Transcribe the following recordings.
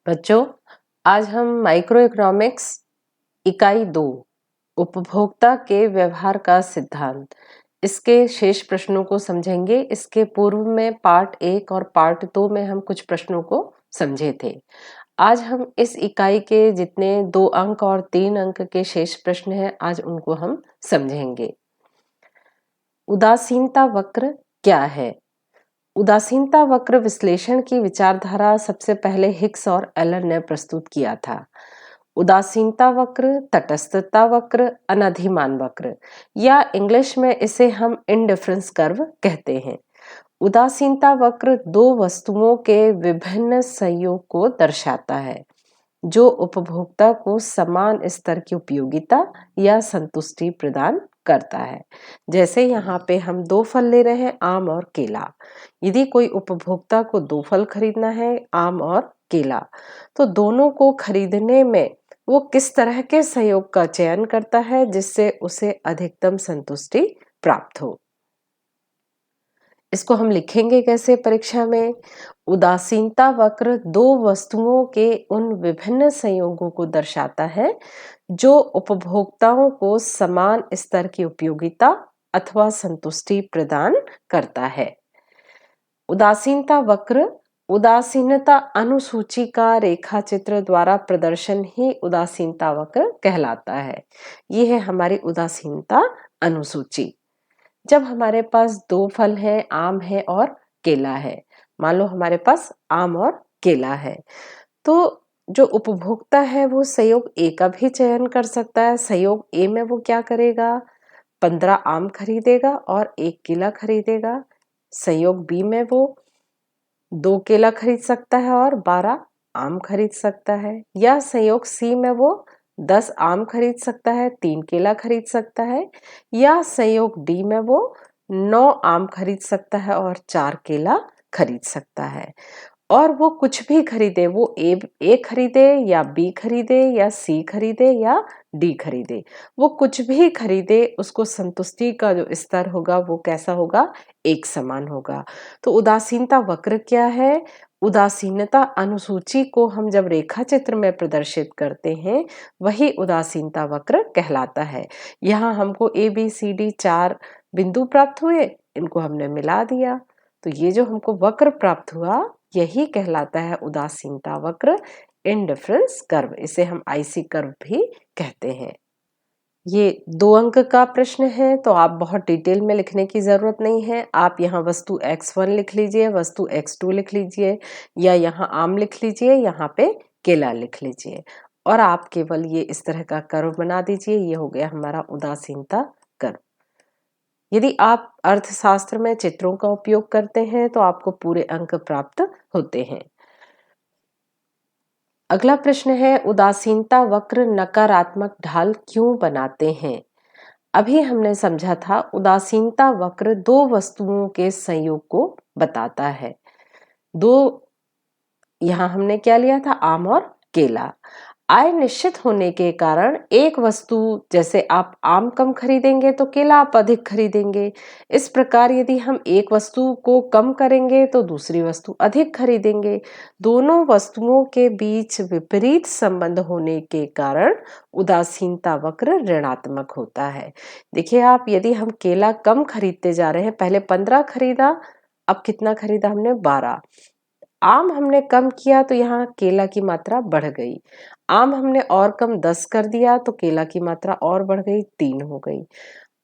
बच्चों, आज हम माइक्रो इकोनॉमिक्स इकाई 2 उपभोक्ता के व्यवहार का सिद्धांत इसके शेष प्रश्नों को समझेंगे। इसके पूर्व में पार्ट 1 और पार्ट 2 में हम कुछ प्रश्नों को समझे थे। आज हम इस इकाई के जितने 2 अंक और 3 अंक के शेष प्रश्न हैं, आज उनको हम समझेंगे। उदासीनता वक्र क्या है? उदासीनता वक्र विश्लेषण की विचारधारा सबसे पहले हिग्स और एलन ने प्रस्तुत किया था। उदासीनता वक्र, तटस्थता वक्र, अनधिमान वक्र या इंग्लिश में इसे हम इंडिफरेंस कर्व कहते हैं। उदासीनता वक्र दो वस्तुओं के विभिन्न संयोग को दर्शाता है जो उपभोक्ता को समान स्तर की उपयोगिता या संतुष्टि प्रदान करता है। जैसे यहाँ पे हम 2 फल ले रहे हैं, आम और केला। यदि कोई उपभोक्ता को 2 फल खरीदना है, आम और केला, तो दोनों को खरीदने में वो किस तरह के संयोग का चयन करता है जिससे उसे अधिकतम संतुष्टि प्राप्त हो। इसको हम लिखेंगे कैसे परीक्षा में? उदासीनता वक्र दो वस्तुओं के उन विभिन्न संयोगों को दर्शाता है जो उपभोक्ताओं को समान स्तर की उपयोगिता अथवा संतुष्टि प्रदान करता है। उदासीनता वक्र उदासीनता अनुसूची का रेखा चित्र द्वारा प्रदर्शन ही उदासीनता वक्र कहलाता है। यह है हमारी उदासीनता अनुसूची। जब हमारे पास 2 फल हैं, आम है और केला है, मान लो हमारे पास आम और केला है, तो जो उपभोक्ता है वो संयोग ए का भी चयन कर सकता है। संयोग ए में वो क्या करेगा? 15 आम खरीदेगा और 1 केला खरीदेगा। संयोग बी में वो 2 केला खरीद सकता है और 12 आम खरीद सकता है। या संयोग सी में वो 10 आम खरीद सकता है, 3 केला खरीद सकता है। या संयोग डी में वो 9 आम खरीद सकता है और 4 केला खरीद सकता है। और वो कुछ भी खरीदे, वो ए खरीदे या बी खरीदे या सी खरीदे या डी खरीदे, वो कुछ भी खरीदे, उसको संतुष्टि का जो स्तर होगा वो कैसा होगा? एक समान होगा। तो उदासीनता वक्र क्या है? उदासीनता अनुसूची को हम जब रेखा चित्र में प्रदर्शित करते हैं, वही उदासीनता वक्र कहलाता है। यहाँ हमको ए बी सी डी 4 बिंदु प्राप्त हुए, इनको हमने मिला दिया, तो ये जो हमको वक्र प्राप्त हुआ यही कहलाता है उदासीनता वक्र, इंडिफरेंस कर्व। इसे हम आईसी कर्व भी कहते हैं। ये 2 अंक का प्रश्न है, तो आप बहुत डिटेल में लिखने की जरूरत नहीं है। आप यहाँ वस्तु x1 लिख लीजिए, वस्तु x2 लिख लीजिए, या यहाँ आम लिख लीजिए, यहाँ पे केला लिख लीजिए, और आप केवल ये इस तरह का कर्व बना दीजिए। ये हो गया हमारा उदासीनता कर्व। यदि आप अर्थशास्त्र में चित्रों का उपयोग करते हैं तो आपको पूरे अंक प्राप्त होते हैं। अगला प्रश्न है, उदासीनता वक्र नकारात्मक ढाल क्यों बनाते हैं? अभी हमने समझा था उदासीनता वक्र दो वस्तुओं के संयोग को बताता है। यहाँ हमने क्या लिया था? आम और केला। आय निश्चित होने के कारण एक वस्तु, जैसे आप आम कम खरीदेंगे तो केला आप अधिक खरीदेंगे। इस प्रकार यदि हम एक वस्तु को कम करेंगे तो दूसरी वस्तु अधिक खरीदेंगे। दोनों वस्तुओं के बीच विपरीत संबंध होने के कारण उदासीनता वक्र ऋणात्मक होता है। देखिए आप, यदि हम केला कम खरीदते जा रहे हैं, पहले 15 खरीदा, अब कितना खरीदा हमने? 12। आम हमने कम किया तो यहाँ केला की मात्रा बढ़ गई। आम हमने और कम 10 कर दिया तो केला की मात्रा और बढ़ गई, 3 हो गई।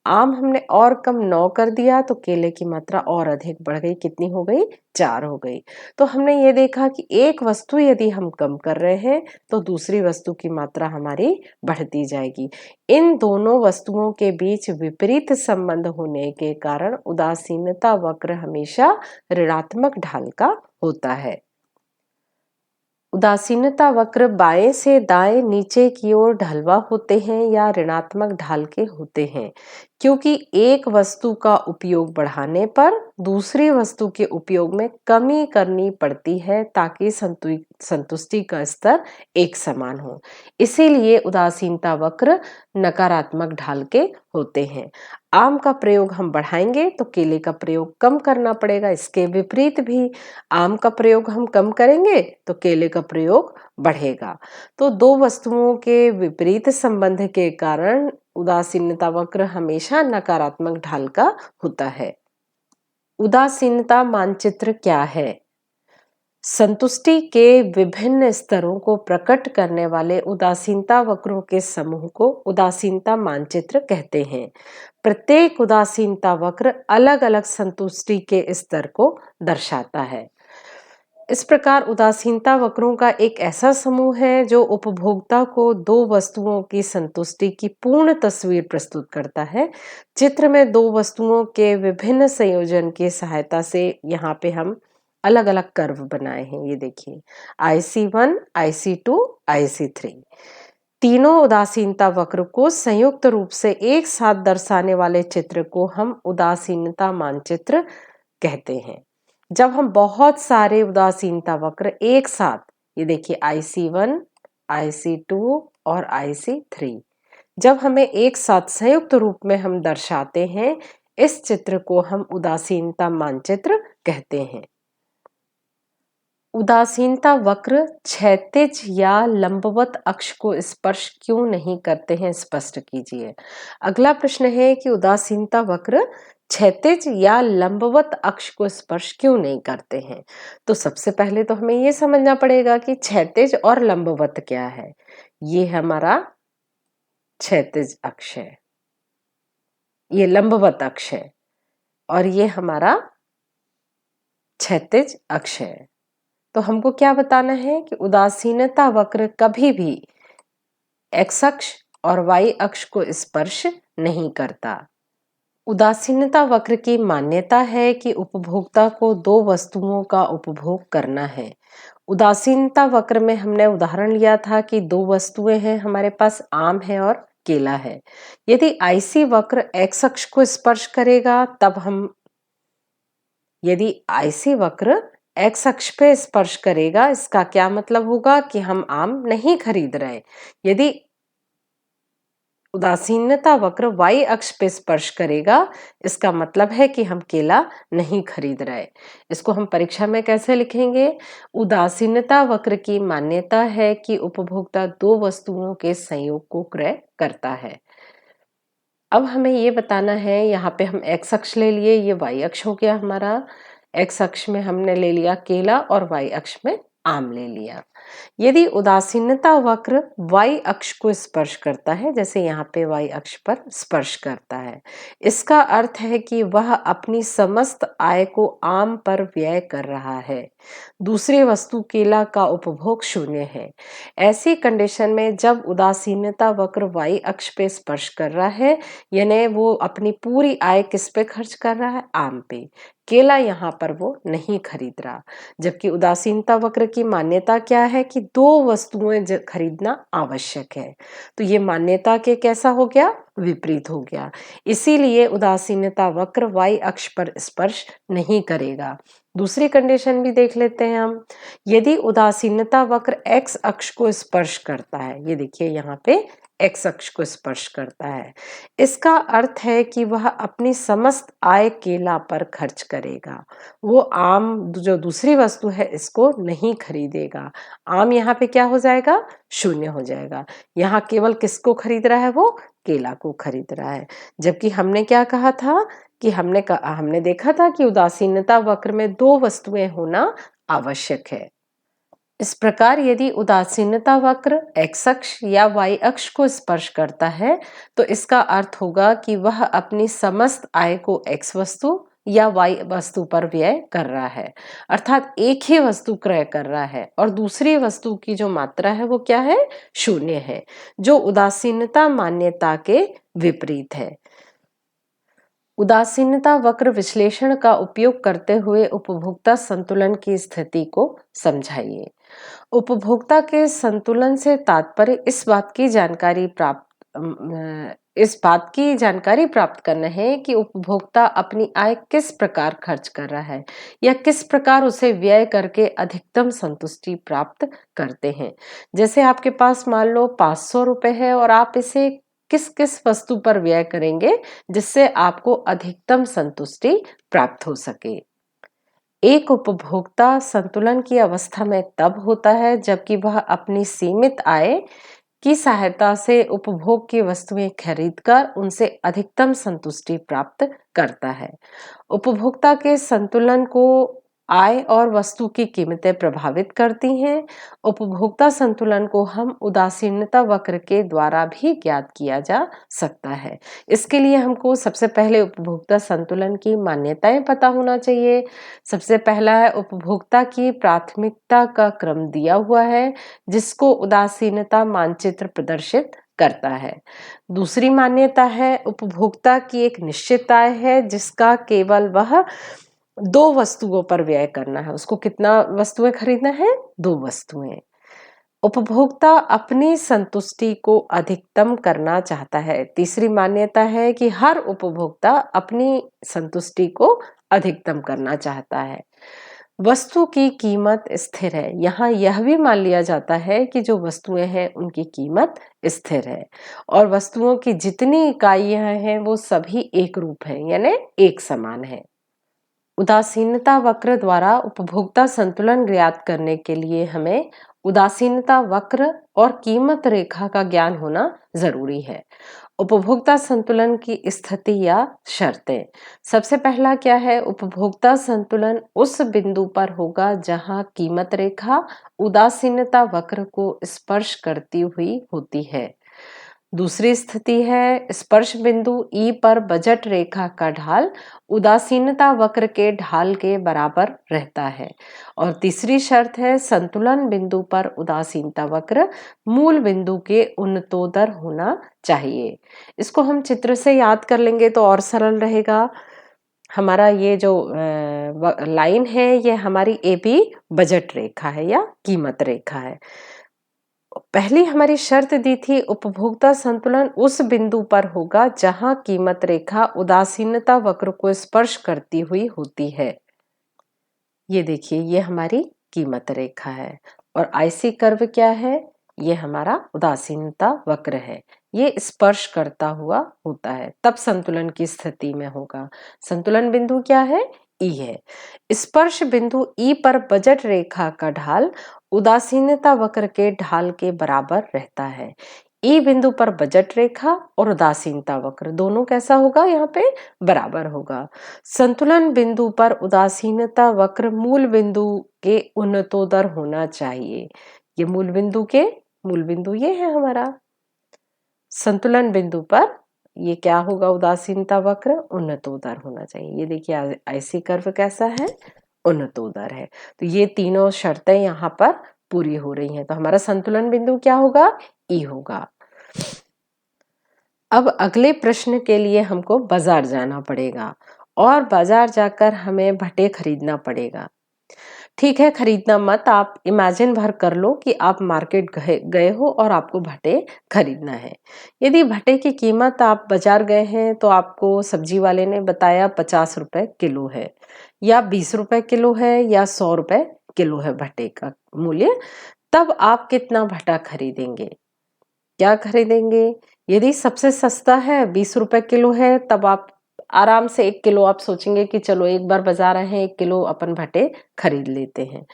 आम हमने और कम 9 कर दिया तो केले की मात्रा और अधिक बढ़ गई, कितनी हो गई? 4 हो गई। तो हमने ये देखा कि एक वस्तु यदि हम कम कर रहे हैं तो दूसरी वस्तु की मात्रा हमारी बढ़ती जाएगी। इन दोनों वस्तुओं के बीच विपरीत संबंध होने के कारण उदासीनता वक्र हमेशा ऋणात्मक ढाल का होता है। उदासीनता वक्र बाएं से दाएं नीचे की ओर ढलवा होते हैं या ऋणात्मक ढाल के होते हैं, क्योंकि एक वस्तु का उपयोग बढ़ाने पर दूसरी वस्तु के उपयोग में कमी करनी पड़ती है ताकि संतुष्टि का स्तर एक समान हो। इसीलिए उदासीनता वक्र नकारात्मक ढाल के होते हैं। आम का प्रयोग हम बढ़ाएंगे तो केले का प्रयोग कम करना पड़ेगा। इसके विपरीत भी आम का प्रयोग हम कम करेंगे तो केले का प्रयोग बढ़ेगा। तो दो वस्तुओं के विपरीत संबंध के कारण उदासीनता वक्र हमेशा नकारात्मक ढाल का होता है। उदासीनता मानचित्र क्या है? संतुष्टि के विभिन्न स्तरों को प्रकट करने वाले उदासीनता वक्रों के समूह को उदासीनता मानचित्र कहते हैं। प्रत्येक उदासीनता वक्र अलग अलग संतुष्टि के स्तर को दर्शाता है। इस प्रकार उदासीनता वक्रों का एक ऐसा समूह है जो उपभोक्ता को दो वस्तुओं की संतुष्टि की पूर्ण तस्वीर प्रस्तुत करता है। चित्र में दो वस्तुओं के विभिन्न संयोजन की सहायता से यहाँ पे हम अलग अलग कर्व बनाए हैं। ये देखिए IC1, IC2, IC3 तीनों उदासीनता वक्र को संयुक्त रूप से एक साथ दर्शाने वाले चित्र को हम उदासीनता मानचित्र कहते हैं। जब हम बहुत सारे उदासीनता वक्र एक साथ, ये देखिए IC1, IC2 और IC3, जब हमें एक साथ संयुक्त रूप में हम दर्शाते हैं, इस चित्र को हम उदासीनता मानचित्र कहते हैं। उदासीनता वक्र क्षैतिज या लंबवत अक्ष को स्पर्श क्यों नहीं करते हैं, स्पष्ट कीजिए। अगला प्रश्न है कि उदासीनता वक्र क्षैतिज या लंबवत अक्ष को स्पर्श क्यों नहीं करते हैं। तो सबसे पहले तो हमें ये समझना पड़ेगा कि क्षैतिज और लंबवत क्या है। ये हमारा क्षैतिज अक्ष है, ये लंबवत अक्ष है और ये हमारा क्षैतिज अक्ष है। तो हमको क्या बताना है कि उदासीनता वक्र कभी भी एक्स अक्ष और वाई अक्ष को स्पर्श नहीं करता। उदासीनता वक्र की मान्यता है कि उपभोक्ता को दो वस्तुओं का उपभोग करना है। उदासीनता वक्र में हमने उदाहरण लिया था कि दो वस्तुएं हैं, हमारे पास आम है और केला है। यदि आईसी वक्र एक्स अक्ष को स्पर्श करेगा तब हम, यदि आईसी वक्र एक्स अक्ष पे स्पर्श करेगा, इसका क्या मतलब होगा कि हम आम नहीं खरीद रहे। यदि उदासीनता वक्र वाई अक्ष पे स्पर्श करेगा, इसका मतलब है कि हम केला नहीं खरीद रहे। इसको हम परीक्षा में कैसे लिखेंगे? उदासीनता वक्र की मान्यता है कि उपभोक्ता दो वस्तुओं के संयोग को क्रय करता है। अब हमें ये बताना है, यहाँ पे हम एक्स अक्ष ले लिए, ये वाई अक्ष हो गया हमारा। एक्स अक्ष में हमने ले लिया केला और वाई अक्ष में आम ले लिया। यदि उदासीनता वक्र वाई अक्ष को स्पर्श करता है, जैसे यहाँ पे वाई अक्ष पर स्पर्श करता है, इसका अर्थ है कि वह अपनी समस्त आय को आम पर व्यय कर रहा है। दूसरी वस्तु केला का उपभोग शून्य है। ऐसी कंडीशन में जब उदासीनता वक्र वाई अक्ष पे स्पर्श कर रहा है, यानी वो अपनी पूरी आय किस पे खर्च कर रहा है? आम पे। केला यहाँ पर वो नहीं खरीद रहा। जबकि उदासीनता वक्र की मान्यता क्या है कि दो वस्तुएं खरीदना आवश्यक है। तो ये मान्यता के कैसा हो गया? विपरीत हो गया। इसीलिए उदासीनता वक्र वाई अक्ष पर स्पर्श नहीं करेगा। दूसरी कंडीशन भी देख लेते हैं हम। यदि उदासीनता वक्र एक्स अक्ष को स्पर्श करता है, ये देखिए यहाँ पे एक्स अक्ष को स्पर्श करता है, इसका अर्थ है कि वह अपनी समस्त आय केला पर खर्च करेगा। वो आम जो दूसरी वस्तु है इसको नहीं खरीदेगा। आम यहाँ पे क्या हो जाएगा? शून्य हो जाएगा। यहाँ केवल किसको खरीद रहा है? वो केला को खरीद रहा है। जबकि हमने क्या कहा था कि हमने देखा था कि उदासीनता वक्र में दो वस्तुएं होना आवश्यक है। इस प्रकार यदि उदासीनता वक्र एक्स अक्ष या वाई अक्ष को स्पर्श करता है, तो इसका अर्थ होगा कि वह अपनी समस्त आय को एक्स वस्तु या वाई वस्तु पर व्यय कर रहा है, अर्थात एक ही वस्तु क्रय कर रहा है और दूसरी वस्तु की जो मात्रा है वो क्या है? शून्य है, जो उदासीनता मान्यता के विपरीत है। उदासीनता वक्र विश्लेषण का उपयोग करते हुए उपभोक्ता संतुलन की स्थिति को समझाइए। उपभोक्ता के संतुलन से तात्पर्य इस बात की जानकारी प्राप्त करना है कि उपभोक्ता अपनी आय किस प्रकार खर्च कर रहा है या किस प्रकार उसे व्यय करके अधिकतम संतुष्टि प्राप्त करते हैं। जैसे आपके पास मान लो 500 रुपए है और आप इसे किस किस वस्तु पर व्यय करेंगे जिससे आपको अधिकतम संतुष्टि प्राप्त हो सके। एक उपभोक्ता संतुलन की अवस्था में तब होता है जबकि वह अपनी सीमित आय की सहायता से उपभोग की वस्तुएं खरीदकर उनसे अधिकतम संतुष्टि प्राप्त करता है। उपभोक्ता के संतुलन को आय और वस्तु की कीमतें प्रभावित करती हैं। उपभोक्ता संतुलन को हम उदासीनता वक्र के द्वारा भी ज्ञात किया जा सकता है। इसके लिए हमको सबसे पहले उपभोक्ता संतुलन की मान्यताएं पता होना चाहिए। सबसे पहला है उपभोक्ता की प्राथमिकता का क्रम दिया हुआ है जिसको उदासीनता मानचित्र प्रदर्शित करता है। दूसरी मान्यता है उपभोक्ता की एक निश्चित आय है जिसका केवल वह 2 वस्तुओं पर व्यय करना है। उसको कितना वस्तुएं खरीदना है? 2 वस्तुएं। उपभोक्ता अपनी संतुष्टि को अधिकतम करना चाहता है। तीसरी मान्यता है कि हर उपभोक्ता अपनी संतुष्टि को अधिकतम करना चाहता है। वस्तु की कीमत स्थिर है। यहाँ यह भी मान लिया जाता है कि जो वस्तुएं हैं उनकी कीमत स्थिर है और वस्तुओं की जितनी इकाइयां हैं वो सभी एक रूप हैं, यानी एक समान है। उदासीनता वक्र द्वारा उपभोक्ता संतुलन ज्ञात करने के लिए हमें उदासीनता वक्र और कीमत रेखा का ज्ञान होना जरूरी है। उपभोक्ता संतुलन की स्थिति या शर्तें। सबसे पहला क्या है? उपभोक्ता संतुलन उस बिंदु पर होगा जहां कीमत रेखा उदासीनता वक्र को स्पर्श करती हुई होती है। दूसरी स्थिति है स्पर्श बिंदु ई पर बजट रेखा का ढाल उदासीनता वक्र के ढाल के बराबर रहता है। और तीसरी शर्त है संतुलन बिंदु पर उदासीनता वक्र मूल बिंदु के उन्नतोदर होना चाहिए। इसको हम चित्र से याद कर लेंगे तो और सरल रहेगा। हमारा ये जो लाइन है ये हमारी एबी बजट रेखा है या कीमत रेखा है। पहली हमारी शर्त दी थी उपभोक्ता संतुलन उस बिंदु पर होगा जहां कीमत रेखा उदासीनता वक्र को स्पर्श करती हुई होती है। ये देखिए ये हमारी कीमत रेखा है और आईसी कर्व क्या है? ये हमारा उदासीनता वक्र है। ये स्पर्श करता हुआ होता है तब संतुलन की स्थिति में होगा। संतुलन बिंदु क्या है? ई है। स्पर्श बिंदु ई पर बजट रेखा का ढाल उदासीनता वक्र के ढाल के बराबर रहता है। ई बिंदु पर बजट रेखा और उदासीनता वक्र दोनों कैसा होगा? यहाँ पे बराबर होगा। संतुलन बिंदु पर उदासीनता वक्र मूल बिंदु के उन्नतोदर होना चाहिए। ये मूल बिंदु ये है हमारा। संतुलन बिंदु पर ये क्या होगा? उदासीनता वक्र उन्नतोदर होना चाहिए। ये देखिए आईसी कर्व कैसा है? उन्नतोदर है। तो ये तीनों शर्तें यहाँ पर पूरी हो रही हैं तो हमारा संतुलन बिंदु क्या होगा? ई होगा। अब अगले प्रश्न के लिए हमको बाजार जाना पड़ेगा और बाजार जाकर हमें भट्टे खरीदना पड़ेगा। ठीक है, खरीदना मत, आप इमेजिन भर कर लो कि आप मार्केट गए हो और आपको भट्टे खरीदना है। यदि भट्टे की कीमत आप बाजार गए हैं तो आपको सब्जी वाले ने बताया 50 रुपए किलो है या 20 रुपए किलो है या 100 रुपए किलो है भट्टे का मूल्य, तब आप कितना भट्टा खरीदेंगे? क्या खरीदेंगे? यदि सबसे सस्ता है 20 रुपए किलो है तब आप आराम से 1 किलो आप सोचेंगे कि चलो एक बार बाजार आए हैं 1 किलो अपन भट्टे खरीद लेते हैं।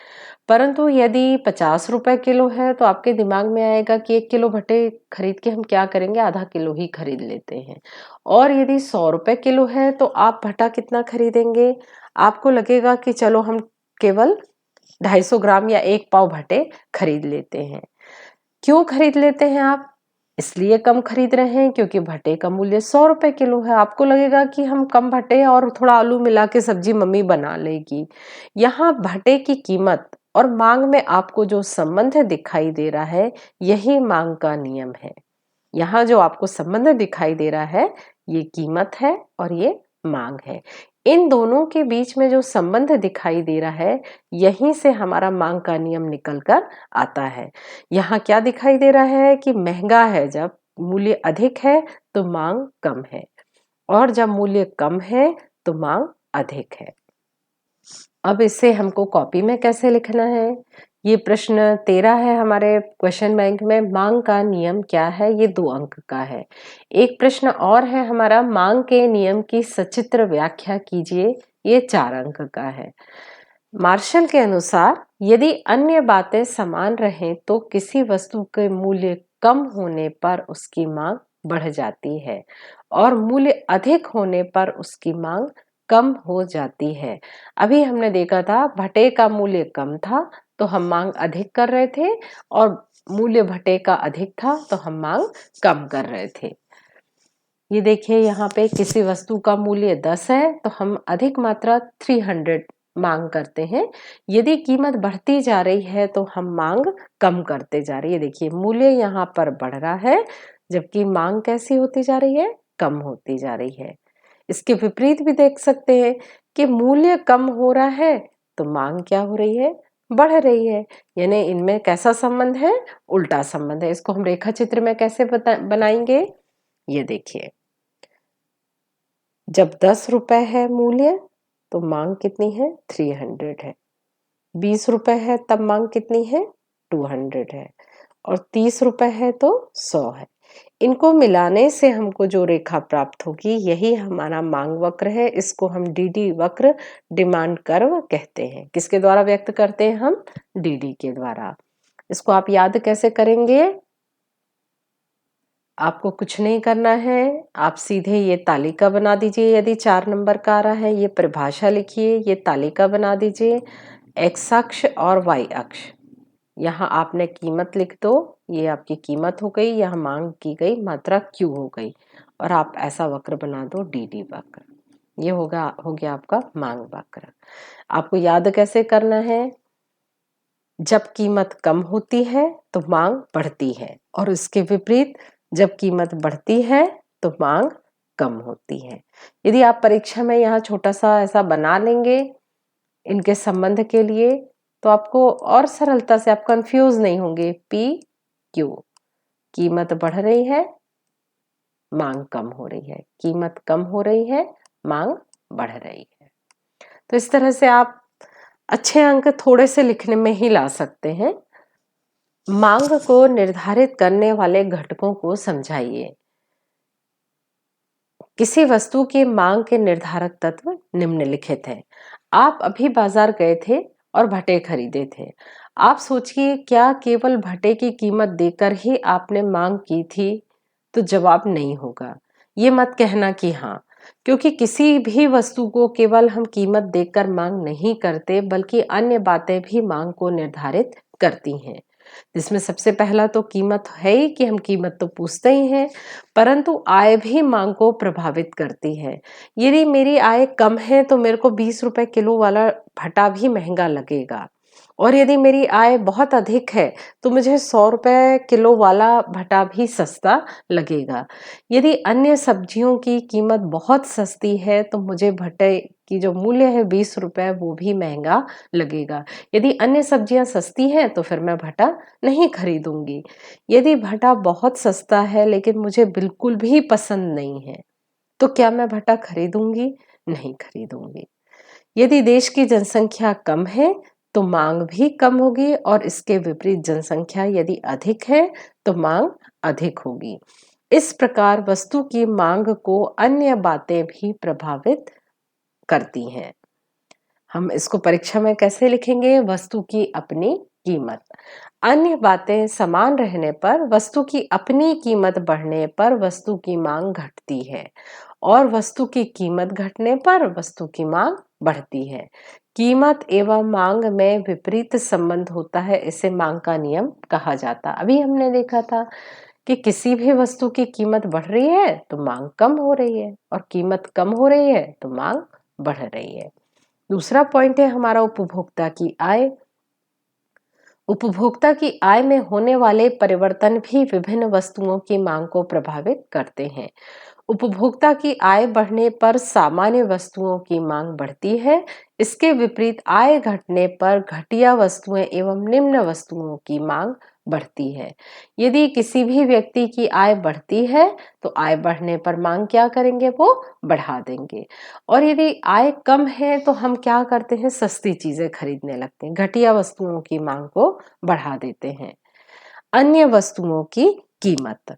परंतु यदि 50 रुपए किलो है तो आपके दिमाग में आएगा कि 1 किलो भट्टे खरीद के हम क्या करेंगे? आधा किलो ही खरीद लेते हैं। और यदि 100 रुपए किलो है तो आप भट्टा कितना खरीदेंगे? आपको लगेगा कि चलो हम केवल 250 ग्राम या 1 पाव भट्टे खरीद लेते हैं। क्यों खरीद लेते हैं आप? इसलिए कम खरीद रहे हैं क्योंकि भट्टे का मूल्य 100 रुपए किलो है। आपको लगेगा कि हम कम भट्टे और थोड़ा आलू मिला के सब्जी मम्मी बना लेगी। यहाँ भट्टे की कीमत और मांग में आपको जो संबंध दिखाई दे रहा है यही मांग का नियम है। यहाँ जो आपको संबंध दिखाई दे रहा है ये कीमत है और ये मांग है। इन दोनों के बीच में जो संबंध दिखाई दे रहा है यहीं से हमारा मांग का नियम निकल कर आता है। यहाँ क्या दिखाई दे रहा है कि महंगा है जब मूल्य अधिक है तो मांग कम है और जब मूल्य कम है तो मांग अधिक है। अब इसे हमको कॉपी में कैसे लिखना है? ये प्रश्न 13 है हमारे क्वेश्चन बैंक में। मांग का नियम क्या है? ये 2 अंक का है। एक प्रश्न और है हमारा, मांग के नियम की सचित्र व्याख्या कीजिए। ये 4 अंक का है। मार्शल के अनुसार यदि अन्य बातें समान रहें तो किसी वस्तु के मूल्य कम होने पर उसकी मांग बढ़ जाती है और मूल्य अधिक होने पर उसकी मांग कम हो जाती है। अभी हमने देखा था भटे का मूल्य कम था तो हम मांग अधिक कर रहे थे और मूल्य भटे का अधिक था तो हम मांग कम कर रहे थे। ये देखिए यहाँ पे किसी वस्तु का मूल्य 10 है तो हम अधिक मात्रा 300 मांग करते हैं। यदि कीमत बढ़ती जा रही है तो हम मांग कम करते जा रही है। देखिए मूल्य यहाँ पर बढ़ रहा है जबकि मांग कैसी होती जा रही है? कम होती जा रही है। इसके विपरीत भी देख सकते हैं कि मूल्य कम हो रहा है तो मांग क्या हो रही है? बढ़ रही है। यानी इनमें कैसा संबंध है? उल्टा संबंध है। इसको हम रेखा चित्र में कैसे बनाएंगे? ये देखिए, जब 10 रुपए है मूल्य तो मांग कितनी है? 300 है। 20 रुपए है तब मांग कितनी है? 200 है। और 30 रुपए है तो 100 है। इनको मिलाने से हमको जो रेखा प्राप्त होगी यही हमारा मांग वक्र है। इसको हम डीडी वक्र, डिमांड कर्व कहते हैं। किसके द्वारा व्यक्त करते हैं हम? डीडी के द्वारा। इसको आप याद कैसे करेंगे? आपको कुछ नहीं करना है, आप सीधे ये तालिका बना दीजिए। यदि 4 नंबर का आ रहा है, ये परिभाषा लिखिए, ये तालिका बना दीजिए। एक्स अक्ष और वाई अक्ष, यहाँ आपने कीमत लिख दो। ये आपकी कीमत हो गई, यहाँ मांग की गई मात्रा क्यू हो गई और आप ऐसा वक्र बना दो डीडी वक्र। ये हो गया आपका मांग वक्र। आपको याद कैसे करना है? जब कीमत कम होती है तो मांग बढ़ती है और इसके विपरीत जब कीमत बढ़ती है तो मांग कम होती है। यदि आप परीक्षा में यहाँ छोटा सा ऐसा बना लेंगे इनके संबंध के लिए तो आपको और सरलता से आप कंफ्यूज नहीं होंगे। पी क्यू, कीमत बढ़ रही है, मांग कम हो रही है, कीमत कम हो रही है, मांग बढ़ रही है। तो इस तरह से आप अच्छे अंक थोड़े से लिखने में ही ला सकते हैं। मांग को निर्धारित करने वाले घटकों को समझाइए। किसी वस्तु की मांग के निर्धारक तत्व निम्नलिखित हैं। आप अभी बाजार गए थे और भटे खरीदे थे। आप सोचिए क्या केवल भटे की कीमत देकर ही आपने मांग की थी? तो जवाब नहीं होगा। ये मत कहना कि हाँ, क्योंकि किसी भी वस्तु को केवल हम कीमत देकर मांग नहीं करते बल्कि अन्य बातें भी मांग को निर्धारित करती हैं। जिसमें सबसे पहला तो कीमत है ही कि हम कीमत तो पूछते ही हैं, परंतु आय भी मांग को प्रभावित करती है। यदि मेरी आय कम है तो मेरे को 20 रुपए किलो वाला भटा भी महंगा लगेगा और यदि मेरी आय बहुत अधिक है तो मुझे 100 रुपए किलो वाला भटा भी सस्ता लगेगा। यदि अन्य सब्जियों की कीमत बहुत सस्ती है तो मुझे भटे की जो मूल्य है 20 रुपए वो भी महंगा लगेगा। यदि अन्य सब्जियां सस्ती हैं तो फिर मैं भटा नहीं खरीदूंगी। यदि भटा बहुत सस्ता है लेकिन मुझे बिल्कुल भी पसंद नहीं है तो क्या मैं भटा खरीदूंगी? नहीं खरीदूंगी। यदि देश की जनसंख्या कम है तो मांग भी कम होगी और इसके विपरीत जनसंख्या यदि अधिक है तो मांग अधिक होगी। इस प्रकार वस्तु की मांग को अन्य बातें भी प्रभावित करती हैं। हम इसको परीक्षा में कैसे लिखेंगे? वस्तु की अपनी कीमत। अन्य बातें समान रहने पर वस्तु की अपनी कीमत बढ़ने पर वस्तु की मांग घटती है और वस्तु की कीमत घटने पर वस्तु की मांग बढ़ती है। कीमत एवं मांग में विपरीत संबंध होता है, इसे मांग का नियम कहा जाता। अभी हमने देखा था कि किसी भी वस्तु की कीमत बढ़ रही है तो मांग कम हो रही है और कीमत कम हो रही है तो मांग बढ़ रही है। दूसरा पॉइंट है हमारा उपभोक्ता की आय। उपभोक्ता की आय में होने वाले परिवर्तन भी विभिन्न वस्तुओं की मांग को प्रभावित करते हैं। उपभोक्ता की आय बढ़ने पर सामान्य वस्तुओं की मांग बढ़ती है। इसके विपरीत आय घटने पर घटिया वस्तुएं एवं निम्न वस्तुओं की मांग बढ़ती है। यदि किसी भी व्यक्ति की आय बढ़ती है तो आय बढ़ने पर मांग क्या करेंगे, वो बढ़ा देंगे। और यदि आय कम है तो हम क्या करते हैं, सस्ती चीजें खरीदने लगते हैं, घटिया वस्तुओं की मांग को बढ़ा देते हैं। अन्य वस्तुओं की कीमत।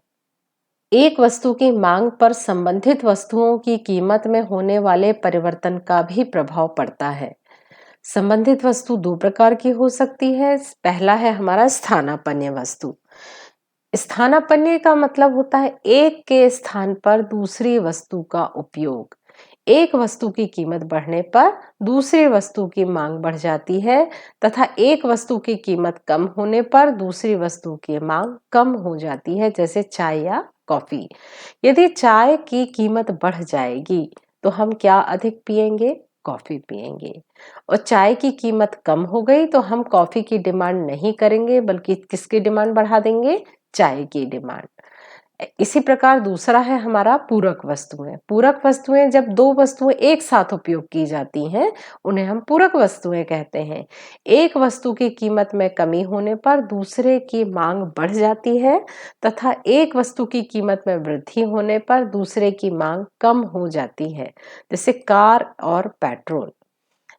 एक वस्तु की मांग पर संबंधित वस्तुओं की कीमत में होने वाले परिवर्तन का भी प्रभाव पड़ता है। संबंधित वस्तु दो प्रकार की हो सकती है। पहला है हमारा स्थानापन्न वस्तु। स्थानापन्न का मतलब होता है एक के स्थान पर दूसरी वस्तु का उपयोग। एक वस्तु की कीमत बढ़ने पर दूसरी वस्तु की मांग बढ़ जाती है तथा एक वस्तु की कीमत कम होने पर दूसरी वस्तु की मांग कम हो जाती है, जैसे चाय या कॉफी। यदि चाय की कीमत बढ़ जाएगी तो हम क्या अधिक पिएंगे, कॉफी पिएंगे। और चाय की कीमत कम हो गई तो हम कॉफी की डिमांड नहीं करेंगे बल्कि किसकी डिमांड बढ़ा देंगे, चाय की डिमांड। इसी प्रकार दूसरा है हमारा पूरक वस्तुएं। पूरक वस्तुएं जब दो वस्तुएं एक साथ उपयोग की जाती हैं उन्हें हम पूरक वस्तुएं कहते हैं। एक वस्तु की कीमत में कमी होने पर दूसरे की मांग बढ़ जाती है तथा एक वस्तु की कीमत में वृद्धि होने पर दूसरे की मांग कम हो जाती है, जैसे कार और पेट्रोल।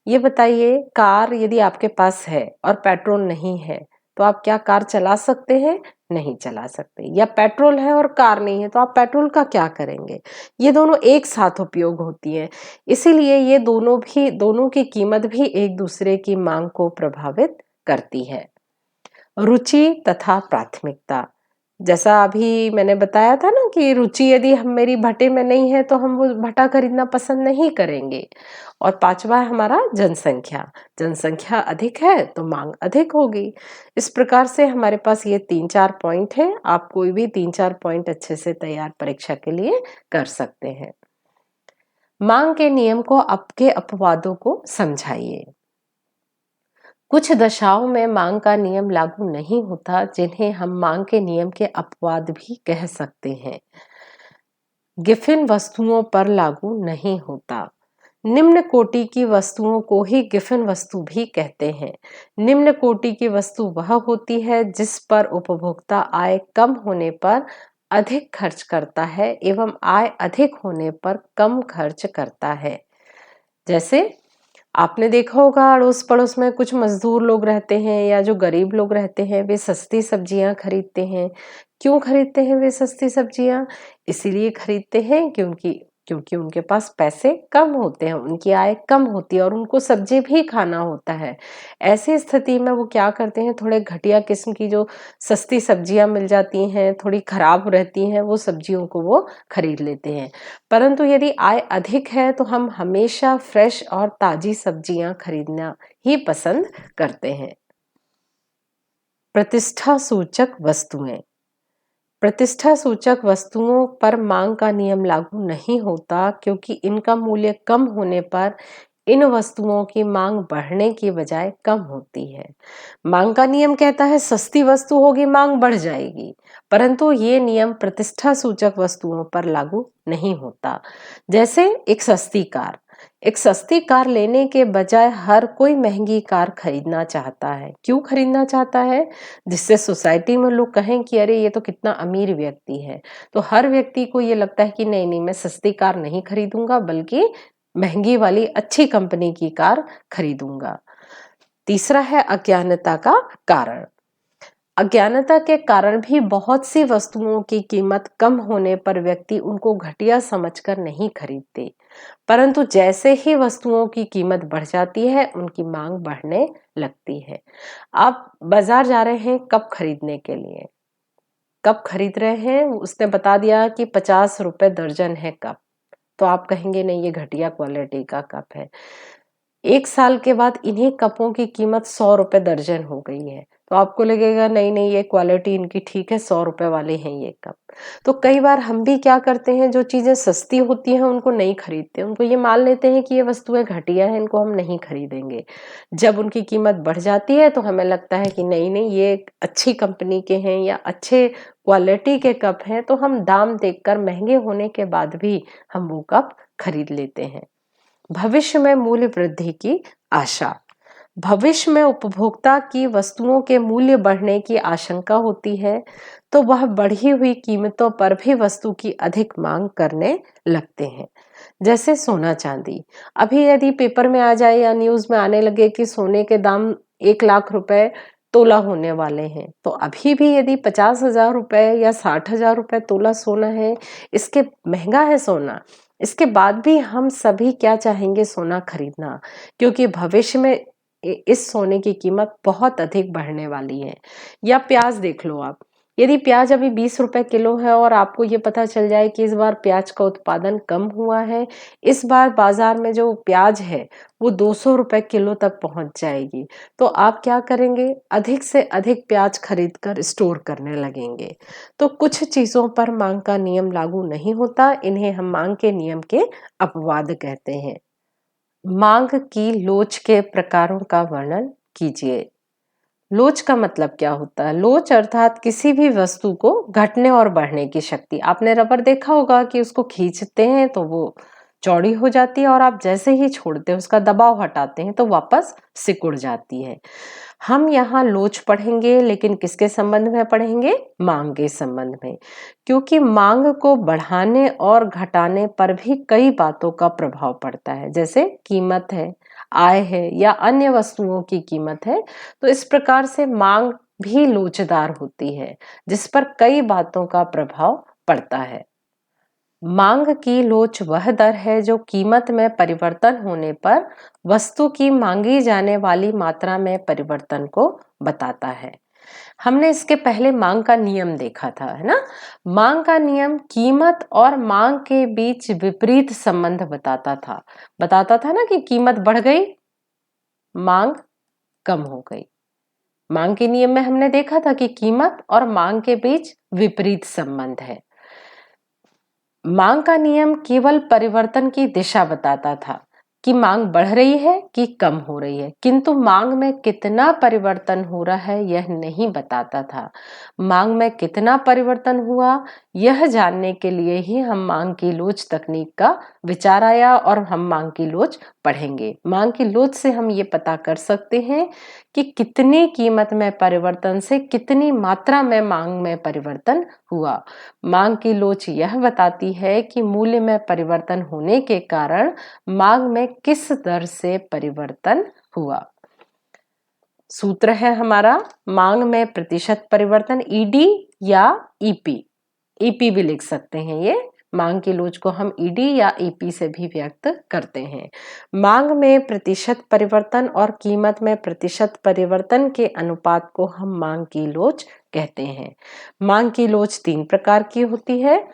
ये बताइए, कार यदि आपके पास है और पेट्रोल नहीं है तो आप क्या कार चला सकते हैं, नहीं चला सकते। या पेट्रोल है और कार नहीं है तो आप पेट्रोल का क्या करेंगे। ये दोनों एक साथ उपयोग होती है, इसीलिए ये दोनों की कीमत भी एक दूसरे की मांग को प्रभावित करती है। रुचि तथा प्राथमिकता। जैसा अभी मैंने बताया था ना कि रुचि यदि हम मेरी भटे में नहीं है तो हम वो भटा खरीदना पसंद नहीं करेंगे। और पांचवा है हमारा जनसंख्या। जनसंख्या अधिक है तो मांग अधिक होगी। इस प्रकार से हमारे पास ये 3-4 पॉइंट हैं। आप कोई भी 3-4 पॉइंट अच्छे से तैयार परीक्षा के लिए कर सकते हैं। मांग के नियम को आपके अपवादों को समझाइए। कुछ दशाओं में मांग का नियम लागू नहीं होता, जिन्हें हम मांग के नियम के अपवाद भी कह सकते हैं। गिफिन वस्तुओं पर लागू नहीं होता। निम्न कोटि की वस्तुओं को ही गिफिन वस्तु भी कहते हैं। निम्न कोटि की वस्तु वह होती है जिस पर उपभोक्ता आय कम होने पर अधिक खर्च करता है एवं आय अधिक होने पर कम खर्च करता है। जैसे आपने देखा होगा अड़ोस पड़ोस में कुछ मजदूर लोग रहते हैं या जो गरीब लोग रहते हैं, वे सस्ती सब्जियां खरीदते हैं। क्यों खरीदते हैं वे सस्ती सब्जियां? इसीलिए खरीदते हैं क्योंकि उनके पास पैसे कम होते हैं, उनकी आय कम होती है और उनको सब्जी भी खाना होता है। ऐसी स्थिति में वो क्या करते हैं, थोड़े घटिया किस्म की जो सस्ती सब्जियां मिल जाती हैं, थोड़ी खराब रहती हैं, वो सब्जियों को वो खरीद लेते हैं। परंतु यदि आय अधिक है तो हम हमेशा फ्रेश और ताजी सब्जियां खरीदना ही पसंद करते हैं। प्रतिष्ठा सूचक वस्तुएं। प्रतिष्ठा सूचक वस्तुओं पर मांग का नियम लागू नहीं होता, क्योंकि इनका मूल्य कम होने पर इन वस्तुओं की मांग बढ़ने की बजाय कम होती है। मांग का नियम कहता है सस्ती वस्तु होगी मांग बढ़ जाएगी, परंतु ये नियम प्रतिष्ठा सूचक वस्तुओं पर लागू नहीं होता। जैसे एक सस्ती कार लेने के बजाय हर कोई महंगी कार खरीदना चाहता है। क्यों खरीदना चाहता है? जिससे सोसाइटी में लोग कहें कि अरे ये तो कितना अमीर व्यक्ति है। तो हर व्यक्ति को ये लगता है कि नहीं नहीं, मैं सस्ती कार नहीं खरीदूंगा बल्कि महंगी वाली अच्छी कंपनी की कार खरीदूंगा। तीसरा है अज्ञानता का कारण। अज्ञानता के कारण भी बहुत सी वस्तुओं की कीमत कम होने पर व्यक्ति उनको घटिया समझकर नहीं खरीदते, परंतु जैसे ही वस्तुओं की कीमत बढ़ जाती है उनकी मांग बढ़ने लगती है। आप बाजार जा रहे हैं कप खरीदने के लिए, कप खरीद रहे हैं, उसने बता दिया कि 50 रुपए दर्जन है कप, तो आप कहेंगे नहीं ये घटिया क्वालिटी का कप है। 1 साल के बाद इन्हीं कपों की कीमत 100 रुपए दर्जन हो गई है, तो आपको लगेगा नहीं नहीं ये क्वालिटी इनकी ठीक है, 100 रुपए वाले हैं ये कप। तो कई बार हम भी क्या करते हैं, जो चीजें सस्ती होती हैं उनको नहीं खरीदते, उनको ये मान लेते हैं कि ये वस्तुएं घटिया हैं, इनको हम नहीं खरीदेंगे। जब उनकी कीमत बढ़ जाती है तो हमें लगता है कि नहीं नहीं ये अच्छी कंपनी के हैं या अच्छे क्वालिटी के कप हैं, तो हम दाम देखकर महंगे होने के बाद भी हम वो कप खरीद लेते हैं। भविष्य में मूल्य वृद्धि की आशा। भविष्य में उपभोक्ता की वस्तुओं के मूल्य बढ़ने की आशंका होती है, तो वह बढ़ी हुई कीमतों पर भी वस्तु की अधिक मांग करने लगते हैं। जैसे सोना चांदी, अभी यदि पेपर में आ जाए या न्यूज में आने लगे कि सोने के दाम 1 लाख रुपए तोला होने वाले हैं, तो अभी भी यदि 50,000 रुपए या 60,000 रुपए तोला सोना है, इसके महंगा है सोना, इसके बाद भी हम सभी क्या चाहेंगे? सोना खरीदना, क्योंकि भविष्य में इस सोने की कीमत बहुत अधिक बढ़ने वाली है। या प्याज देख लो आप, यदि प्याज अभी 20 रुपए किलो है और आपको ये पता चल जाए कि इस बार प्याज का उत्पादन कम हुआ है, इस बार बाजार में जो प्याज है वो 200 रुपए किलो तक पहुंच जाएगी, तो आप क्या करेंगे? अधिक से अधिक प्याज खरीद कर स्टोर करने लगेंगे। तो कुछ चीजों पर मांग का नियम लागू नहीं होता, इन्हें हम मांग के नियम के अपवाद कहते हैं। मांग की लोच के प्रकारों का वर्णन कीजिए। लोच का मतलब क्या होता है? लोच अर्थात किसी भी वस्तु को घटने और बढ़ने की शक्ति। आपने रबर देखा होगा कि उसको खींचते हैं तो वो चौड़ी हो जाती है और आप जैसे ही छोड़ते हैं, उसका दबाव हटाते हैं तो वापस सिकुड़ जाती है। हम यहाँ लोच पढ़ेंगे, लेकिन किसके संबंध में पढ़ेंगे? मांग के संबंध में, क्योंकि मांग को बढ़ाने और घटाने पर भी कई बातों का प्रभाव पड़ता है, जैसे कीमत है, आय है या अन्य वस्तुओं की कीमत है। तो इस प्रकार से मांग भी लोचदार होती है, जिस पर कई बातों का प्रभाव पड़ता है। मांग की लोच वह दर है जो कीमत में परिवर्तन होने पर वस्तु की मांगी जाने वाली मात्रा में परिवर्तन को बताता है। हमने इसके पहले मांग का नियम देखा था, है ना? मांग का नियम कीमत और मांग के बीच विपरीत संबंध बताता था ना कि कीमत बढ़ गई, मांग कम हो गई। मांग के नियम में हमने देखा था कि कीमत और मांग के बीच विपरीत संबंध है। मांग का नियम केवल परिवर्तन की दिशा बताता था कि मांग बढ़ रही है कि कम हो रही है, किंतु मांग में कितना परिवर्तन हो रहा है यह नहीं बताता था। मांग में कितना परिवर्तन हुआ यह जानने के लिए ही हम मांग की लोच तकनीक का विचार आया और हम मांग की लोच पढ़ेंगे। मांग की लोच से हम ये पता कर सकते हैं कि कितनी कीमत में परिवर्तन से कितनी मात्रा में मांग में परिवर्तन हुआ। मांग की लोच यह बताती है कि मूल्य में परिवर्तन होने के कारण मांग में किस दर से परिवर्तन हुआ। सूत्र है हमारा मांग में प्रतिशत परिवर्तन, ईडी या ईपी। ईपी भी लिख सकते हैं, ये मांग की लोच को हम ईडी या ईपी से भी व्यक्त करते हैं। मांग में प्रतिशत परिवर्तन और कीमत में प्रतिशत परिवर्तन के अनुपात को हम मांग की लोच कहते हैं। मांग की लोच 3 प्रकार की होती है: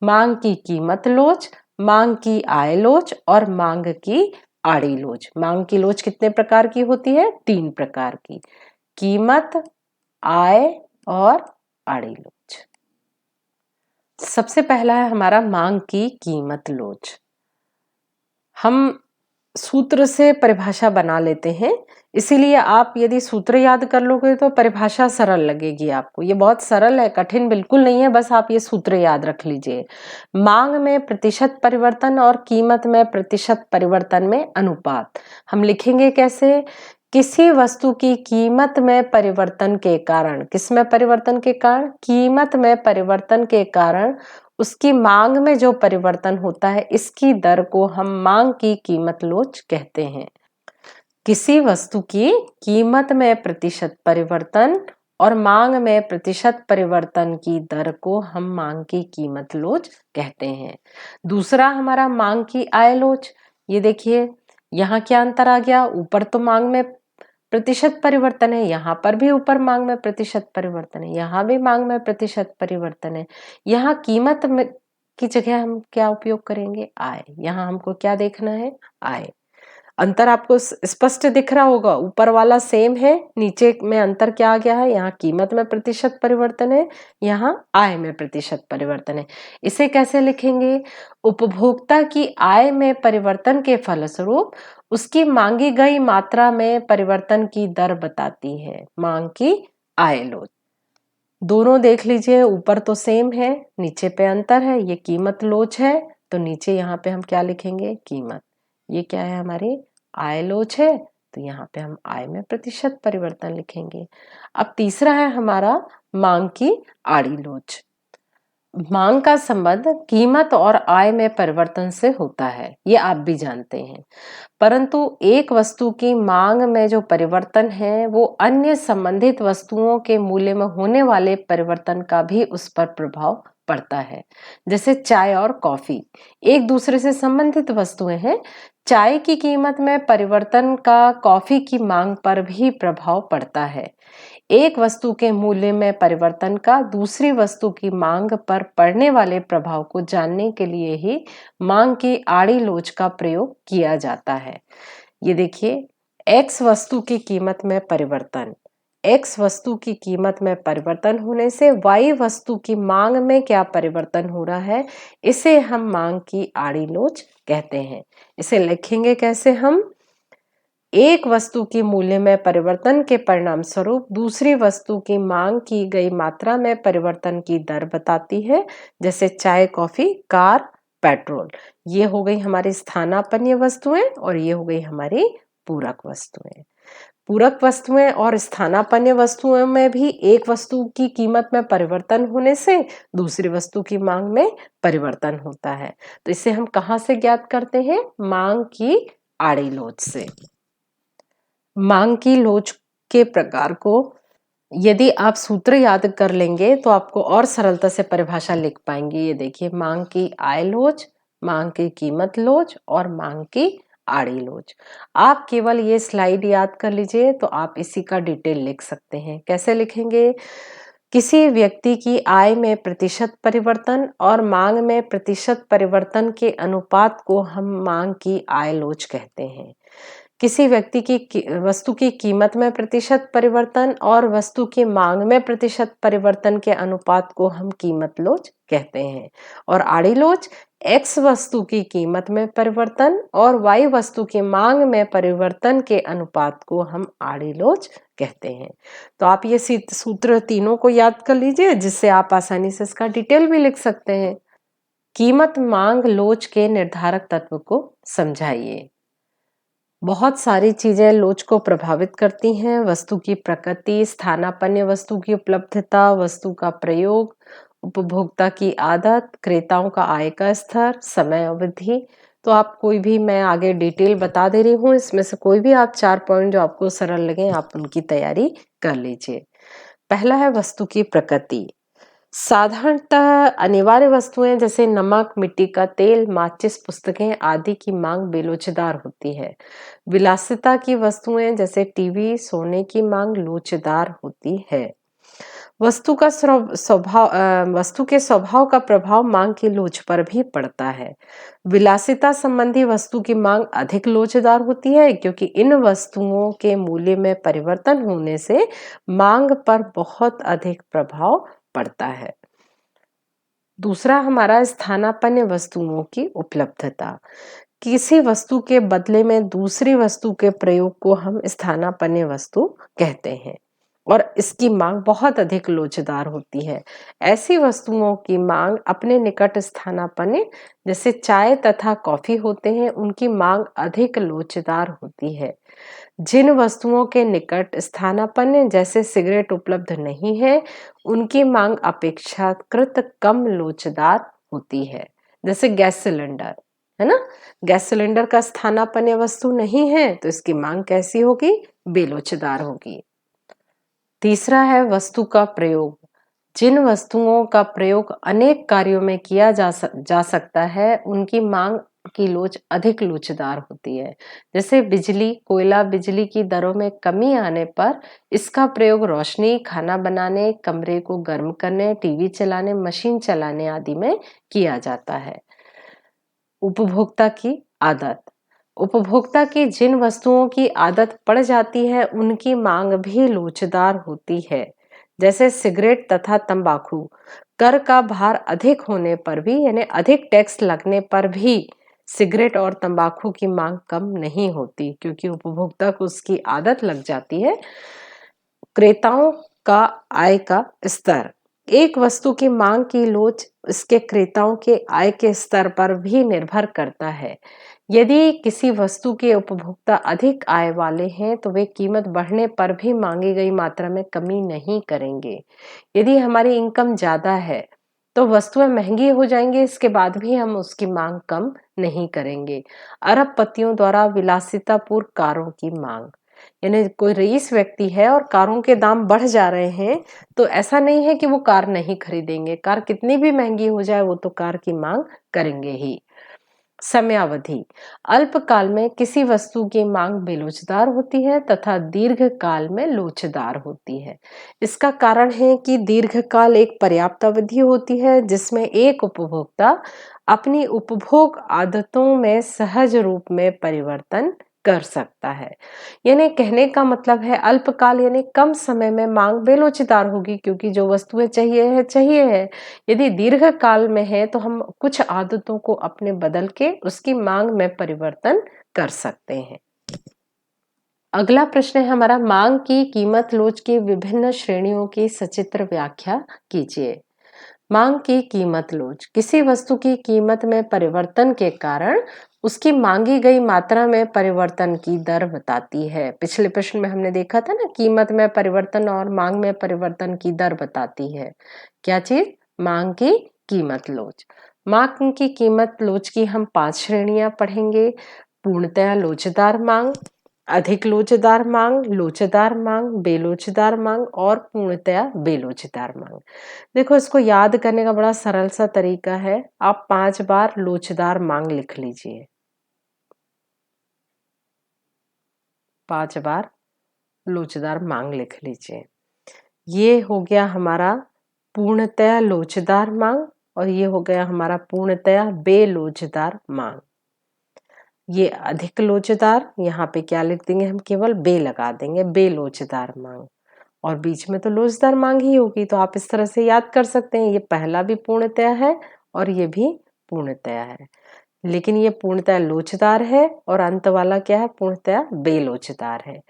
मांग की कीमत लोच, मांग की आय लोच और मांग की आड़ी लोच। मांग की लोच कितने प्रकार की होती है? 3 प्रकार की: कीमत, आय और आड़ी लोच। सबसे पहला है हमारा मांग की कीमत लोच। हम सूत्र से परिभाषा बना लेते हैं, इसीलिए आप यदि सूत्र याद कर लोगे तो परिभाषा सरल लगेगी आपको। ये बहुत सरल है, कठिन बिल्कुल नहीं है, बस आप ये सूत्र याद रख लीजिए। मांग में प्रतिशत परिवर्तन और कीमत में प्रतिशत परिवर्तन में अनुपात। हम लिखेंगे कैसे? किसी वस्तु की कीमत में परिवर्तन के कारण, किस में परिवर्तन के कारण? कीमत में परिवर्तन के कारण उसकी मांग में जो परिवर्तन होता है, इसकी दर को हम मांग की कीमत लोच कहते हैं। किसी वस्तु की कीमत में प्रतिशत परिवर्तन और मांग में प्रतिशत परिवर्तन की दर को हम मांग की कीमत लोच कहते हैं। दूसरा हमारा मांग की आय लोच। ये देखिए यहाँ क्या अंतर आ गया? ऊपर तो मांग में प्रतिशत परिवर्तन है, यहाँ पर भी ऊपर मांग में प्रतिशत परिवर्तन है, यहाँ भी मांग में प्रतिशत परिवर्तन है। यहाँ कीमत में की जगह हम क्या उपयोग करेंगे? आय। यहाँ हमको क्या देखना है? आय। अंतर आपको स्पष्ट दिख रहा होगा, ऊपर वाला सेम है, नीचे में अंतर क्या आ गया है? यहाँ कीमत में प्रतिशत परिवर्तन है, यहाँ आय में प्रतिशत परिवर्तन है। इसे कैसे लिखेंगे? उपभोक्ता की आय में परिवर्तन के फलस्वरूप उसकी मांगी गई मात्रा में परिवर्तन की दर बताती है मांग की आय लोच। दोनों देख लीजिए, ऊपर तो सेम है, नीचे पे अंतर है। ये कीमत लोच है तो नीचे यहाँ पे हम क्या लिखेंगे? कीमत। ये क्या है? हमारी आय लोच है, तो यहाँ पे हम आय में प्रतिशत परिवर्तन लिखेंगे। अब तीसरा है हमारा मांग की आड़ी लोच। मांग का संबंध कीमत और आय में परिवर्तन से होता है, ये आप भी जानते हैं। परंतु एक वस्तु की मांग में जो परिवर्तन है वो अन्य संबंधित वस्तुओं के मूल्य में होने वाले परिवर्तन का भी उस पर प्रभाव पड़ता है। जैसे चाय और कॉफी एक दूसरे से संबंधित वस्तुएं हैं। चाय की कीमत में परिवर्तन का कॉफी की मांग पर भी प्रभाव पड़ता है। एक वस्तु के मूल्य में परिवर्तन का दूसरी वस्तु की मांग पर पड़ने वाले प्रभाव को जानने के लिए ही मांग की आड़ी लोच का प्रयोग किया जाता है। ये देखिए, एक्स वस्तु की कीमत में परिवर्तन, एक्स वस्तु की कीमत में परिवर्तन होने से वाई वस्तु की मांग में क्या परिवर्तन हो रहा है, इसे हम मांग की आड़ी लोच कहते हैं। इसे लिखेंगे कैसे हम? एक वस्तु की मूल्य में परिवर्तन के परिणाम स्वरूप दूसरी वस्तु की मांग की गई मात्रा में परिवर्तन की दर बताती है। जैसे चाय, कॉफी, कार, पेट्रोल। ये हो गई हमारी स्थानापन्न वस्तुएं और ये हो गई हमारी पूरक वस्तुएं। पूरक वस्तुएं और स्थानापन्न वस्तुओं में भी एक वस्तु की कीमत में परिवर्तन होने से दूसरी वस्तु की मांग में परिवर्तन होता है। तो इसे हम कहाँ से ज्ञात करते हैं? मांग की आड़ी लोच से। मांग की लोच के प्रकार को यदि आप सूत्र याद कर लेंगे तो आपको और सरलता से परिभाषा लिख पाएंगे। ये देखिए, मांग की आय लोच, मांग की कीमत लोच और मांग की आड़ी लोच। आप केवल ये स्लाइड याद कर लीजिए तो आप इसी का डिटेल लिख सकते हैं। कैसे लिखेंगे? किसी व्यक्ति की आय में प्रतिशत परिवर्तन और मांग में प्रतिशत परिवर्तन के अनुपात को हम मांग की आय लोच कहते हैं। किसी व्यक्ति की वस्तु की कीमत में प्रतिशत परिवर्तन और वस्तु की मांग में प्रतिशत परिवर्तन के अनुपात को हम कीमत लोच कहते हैं। और आड़ी लोच एक्स वस्तु की कीमत में परिवर्तन और वाई वस्तु की मांग में परिवर्तन के अनुपात को हम आड़ी लोच कहते हैं। तो आप ये सूत्र तीनों को याद कर लीजिए, जिससे आप आसानी से इसका डिटेल भी लिख सकते हैं। कीमत मांग लोच के निर्धारक तत्व को समझाइए। बहुत सारी चीजें लोच को प्रभावित करती हैं। वस्तु की प्रकृति, स्थानापन्न वस्तु की उपलब्धता, वस्तु का प्रयोग, उपभोक्ता की आदत, क्रेताओं का आय का स्तर, समय अवधि। तो आप कोई भी, मैं आगे डिटेल बता दे रही हूँ, इसमें से कोई भी आप 4 पॉइंट जो आपको सरल लगे आप उनकी तैयारी कर लीजिए। पहला है वस्तु की प्रकृति। साधारणतः अनिवार्य वस्तुएं जैसे नमक, मिट्टी का तेल, माचिस, पुस्तकें आदि की मांग बेलोचदार होती है। विलासिता की वस्तुएं जैसे टीवी, सोने की मांग लोचदार होती है। वस्तु का वस्तु के स्वभाव का प्रभाव मांग की लोच पर भी पड़ता है। विलासिता संबंधी वस्तु की मांग अधिक लोचदार होती है क्योंकि इन वस्तुओं के मूल्य में परिवर्तन होने से मांग पर बहुत अधिक प्रभाव पड़ता है। दूसरा हमारा स्थानापन्न वस्तुओं की उपलब्धता। किसी वस्तु के बदले में दूसरी वस्तु के प्रयोग को हम स्थानापन्न वस्तु कहते हैं और इसकी मांग बहुत अधिक लोचदार होती है। ऐसी वस्तुओं की मांग अपने निकट स्थानापन्न जैसे चाय तथा कॉफी होते हैं, उनकी मांग अधिक लोचदार होती है। जिन वस्तुओं के निकट स्थानापन्न जैसे सिगरेट उपलब्ध नहीं है, उनकी मांग अपेक्षाकृत कम लोचदार होती है। जैसे गैस सिलेंडर है ना, गैस सिलेंडर का स्थानापन्न वस्तु नहीं है तो इसकी मांग कैसी होगी? बेलोचदार होगी। तीसरा है वस्तु का प्रयोग। जिन वस्तुओं का प्रयोग अनेक कार्यों में किया जा सकता है, उनकी मांग की लोच अधिक लोचदार होती है। जैसे बिजली, कोयला बिजली की दरों में कमी आने पर इसका प्रयोग रोशनी, खाना बनाने, कमरे को गर्म करने, टीवी चलाने, मशीन चलाने आदि में किया जाता है। उपभोक्ता की आदत। उपभोक्ता की जिन वस्तुओं की आदत पड़ जाती है उनकी मांग भी लोचदार होती है। जैसे सिगरेट तथा तंबाकू। कर का भार अधिक होने पर भी, यानी अधिक टैक्स लगने पर भी सिगरेट और तंबाकू की मांग कम नहीं होती क्योंकि उपभोक्ता को उसकी आदत लग जाती है। क्रेताओं का आय का स्तर। एक वस्तु की मांग की लोच इसके क्रेताओं के आय के स्तर पर भी निर्भर करता है। यदि किसी वस्तु के उपभोक्ता अधिक आय वाले हैं तो वे कीमत बढ़ने पर भी मांगी गई मात्रा में कमी नहीं करेंगे। यदि हमारी इनकम ज्यादा है तो वस्तुएं महंगी हो जाएंगी, इसके बाद भी हम उसकी मांग कम नहीं करेंगे। अरबपतियों द्वारा विलासितापूर्ण कारों की मांग, यानी कोई रईस व्यक्ति है और कारों के दाम बढ़ जा रहे हैं तो ऐसा नहीं है कि वो कार नहीं खरीदेंगे, कार कितनी भी महंगी हो जाए वो तो कार की मांग करेंगे ही। समयावधि, अल्पकाल में किसी वस्तु की मांग बेलोचदार होती है तथा दीर्घ काल में लोचदार होती है। इसका कारण है कि दीर्घकाल एक पर्याप्त अवधि होती है जिसमें एक उपभोक्ता अपनी उपभोग आदतों में सहज रूप में परिवर्तन कर सकता है। यानी कहने का मतलब है अल्पकाल यानी कम समय में मांग बेलोचदार होगी, क्योंकि जो वस्तुएं चाहिए है। यदि दीर्घ काल में है तो हम कुछ आदतों को अपने बदल के उसकी मांग में परिवर्तन कर सकते हैं। अगला प्रश्न है हमारा, मांग की कीमत लोच की विभिन्न श्रेणियों की सचित्र व्याख्या कीजिए। मांग की कीमत लोच किसी वस्तु की कीमत में परिवर्तन के कारण उसकी मांगी गई मात्रा में परिवर्तन की दर बताती है। पिछले प्रश्न में हमने देखा था ना, कीमत में परिवर्तन और मांग में परिवर्तन की दर बताती है। क्या चीज? मांग की कीमत लोच। मांग की कीमत लोच की हम 5 श्रेणियां पढ़ेंगे। पूर्णतया लोचदार मांग, अधिक लोचदार मांग, लोचदार मांग, बेलोचदार मांग और पूर्णतया बेलोचदार मांग। देखो, इसको याद करने का बड़ा सरल सा तरीका है। आप 5 बार लोचदार मांग लिख लीजिए, 5 बार लोचदार मांग लिख लीजिए। ये हो गया हमारा पूर्णतया लोचदार मांग और ये हो गया हमारा पूर्णतया बेलोचदार मांग। ये अधिक लोचदार, यहाँ पे क्या लिख देंगे हम, केवल बे लगा देंगे, बेलोचदार मांग। और बीच में तो लोचदार मांग ही होगी, तो आप इस तरह से याद कर सकते हैं। ये पहला भी पूर्णतया है और ये भी पूर्णतया है, लेकिन ये पूर्णतया लोचदार है और अंत वाला क्या है, पूर्णतया बेलोचदार है।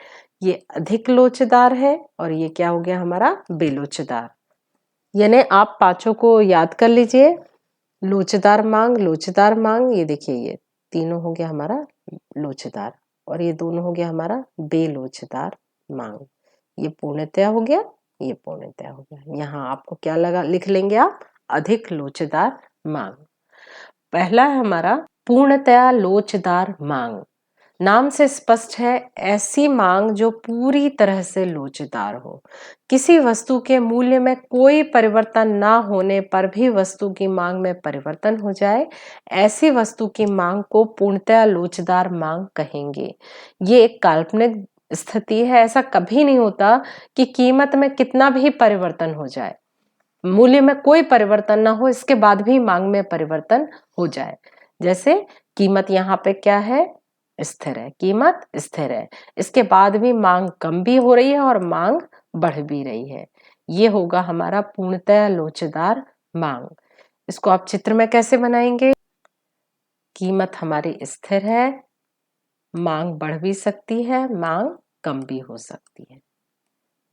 ये अधिक लोचदार है और ये क्या हो गया हमारा, बेलोचदार। यानी आप पांचों को याद कर लीजिए, लोचदार मांग, लोचदार मांग, ये देखिए ये तीनों हो गया हमारा लोचदार और ये दोनों हो गया हमारा बेलोचदार मांग। ये पूर्णतया हो गया, ये पूर्णतया हो गया। यहाँ आपको क्या लगा, लिख लेंगे आप, अधिक लोचदार मांग। पहला है हमारा पूर्णतया लोचदार मांग। नाम से स्पष्ट है, ऐसी मांग जो पूरी तरह से लोचदार हो। किसी वस्तु के मूल्य में कोई परिवर्तन ना होने पर भी वस्तु की मांग में परिवर्तन हो जाए, ऐसी वस्तु की मांग को पूर्णतया लोचदार मांग कहेंगे। ये एक काल्पनिक स्थिति है। ऐसा कभी नहीं होता कि कीमत में कितना भी परिवर्तन हो जाए, मूल्य में कोई परिवर्तन ना हो, इसके बाद भी मांग में परिवर्तन हो जाए। जैसे कीमत यहाँ पे क्या है, स्थिर है, कीमत स्थिर है, इसके बाद भी मांग कम भी हो रही है और मांग बढ़ भी रही है। ये होगा हमारा पूर्णतया लोचदार मांग। इसको आप चित्र में कैसे बनाएंगे, कीमत हमारी स्थिर है, मांग बढ़ भी सकती है, मांग कम भी हो सकती है।